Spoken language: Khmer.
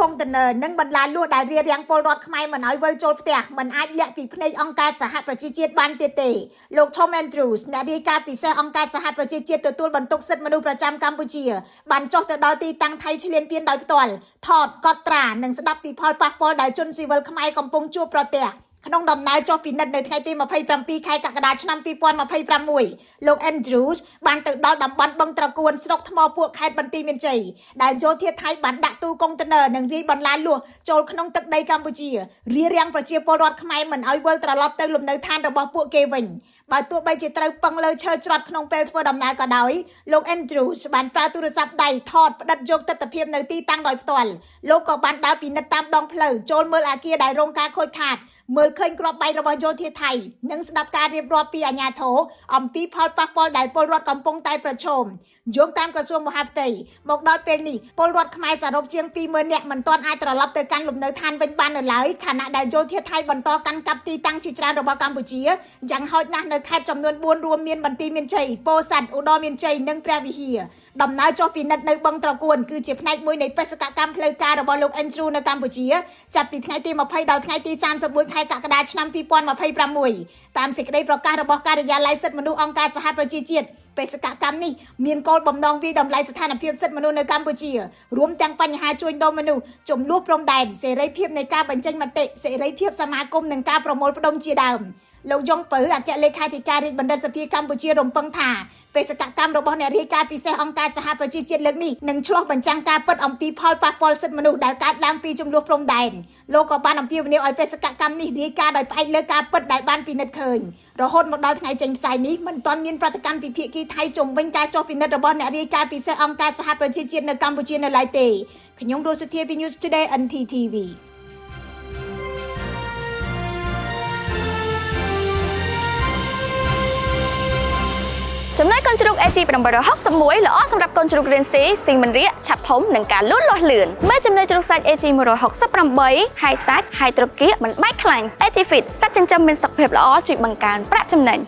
កុងតឺន័រនិងបន្លាលួសដែលរារាំងពលរដ្ឋខ្មែរមិនឲ្យវិលចូលផ្ទះមិនអាចលាក់ពីភ្នែកអង្គការសហប្រជាជាតិបានទៀតទេលោក Tom Andrews អ្នករាយការណ៍ពិសេសអង្គការសហប្រជាជាតិទទួលបន្ទុកសិទ្ធិមនុស្សប្រចាំកម្ពុជាបានចុះទៅដល់ទីតាំងថៃឈ្លានពានដោយផ្ទាល់ថតកត់ត្រានិងស្ដាប់ពីផលប៉ះពាល់ដែលជនស៊ីវិលខ្មែរកំពុងជួបប្រទះក្នុងដំណើរចុះពិនិត្យនៅថ្ងៃទី27ខែកក្កដាឆ្នាំ2026លោក Andrews បានទៅដល់តំបន់បឹងត្រកួនស្រុកថ្មពួកខេត្តបន្ទាយមានជ័យដែលយោធាថៃបានដាក់ទូកុងតឺន័រនិងរាយបន្លាលួសចូលក្នុងទឹកដីកម្ពុជារារាំងប្រជាពលរដ្ឋខ្មែរមិនឲ្យវិលត្រឡប់ទៅលំនៅឋានរបស់ពួកគេវិញបើទោះបីជាត្រូវពឹងលើឈើច្រត់ក្នុងពេលធ្វើដំណើរក៏ដោយលោក Andrews បានប្រើទូរស័ព្ទដៃថតផ្តិតយកទិដ្ឋភាពនៅទីតាំងដោយផ្ទាល់លោកក៏បានដើរពិនិត្យតាមដងផ្លូវចូលមើលអគារដែលរងការខូចខាតមើលឃើញគ្រាប់បែករបស់យោធាថៃនិងស្ដាប់ការរៀបរាប់ពីអាជ្ញាធរអំពីផលប៉ះពាល់ដែលពលរដ្ឋកំពុងតែប្រឈមយោងតាមក្រសួងមហាផ្ទៃមកដល់ពេលនេះពលរដ្ឋខ្មែរសរុបជាង 20,000 នាក់មិនទាន់អាចត្រឡប់ទៅកាន់លំនៅឋានវិញបាននៅឡើយខណៈដែលយោធាថៃបន្តកាន់កាប់ទីតាំងជាច្រើនរបស់កម្ពុជាយ៉ាងហោចណាស់នៅខេត្តចំនួន4រួមមានបន្ទាយមានជ័យពោធិ៍សាត់ឧត្តរមានជ័យនិងព្រះវិហារដំណើរចុះពិនិត្យនៅបឹងត្រកួនគឺជាផ្នែកមួយនៃបេសកកម្មផ្លូវការរបស់លោក Andrews នៅកម្ពុជាចាប់ពីថ្ងៃទី20ដល់ថ្ងៃទី31ខែកក្កដាឆ្នាំ2026តាមសេចក្តីប្រកាសរបស់ការិយាល័យសិទ្ធិមនុស្សអង្គការសហប្រជាជាតិបេសកកម្មនេះមានគោលបំណងវាយតម្លៃស្ថានភាពសិទ្ធិមនុស្សនៅកម្ពុជារួមទាំងបញ្ហាជួញដូរមនុស្សចំនួនព្រំដែនសេរីភាពនៃការបញ្ចេញមតិសេរីភាពសមាគមនិងការប្រមូលផ្ដុំជាដើមលោកយងពៅអគ្គលេខាធិការរាជបណ្ឌិតសភាកម្ពុជារំពឹងថាបេសកកម្មរបស់អ្នករាយការណ៍ពិសេសអង្គការសហប្រជាជាតិលើកនេះនឹងឆ្លុះបញ្ចាំងការពិតអំពីផលប៉ះពាល់សិទ្ធិមនុស្សដែលកើតឡើងពីចំនួនព្រំដែនលោកក៏បានអំពាវនាវឲ្យបេសកកម្មនេះរាយការណ៍ដោយផ្អែកលើការពិតដែលបានពិនិត្យឃើញរហូតមកដល់ថ្ងៃចេញផ្សាយនេះមិនទាន់មានប្រតិកម្មពីភាគីថៃជំវិញការចុះពិនិត្យរបស់អ្នករាយការណ៍ពិសេសអង្គការសហប្រជាជាតិនៅកម្ពុជានៅឡើយទេខ្ញុំរស់សុធាពី News Today NTTVចំណែកកូនជ្រូក AG861 ល្អសម្រាប់កូនជ្រូករានស៊ីស៊ីមិនរាកឆាប់ធំនិងការលូតលាស់លឿនមេចំណីជ្រូកសាច់ AG168 ហើយសាច់ហើយត្រគាកមិនបែកខ្លាញ់ AG Fit សាច់ចិញ្ចឹមមានសុខភាពល្អជួយបង្កើនប្រាក់ចំណេញ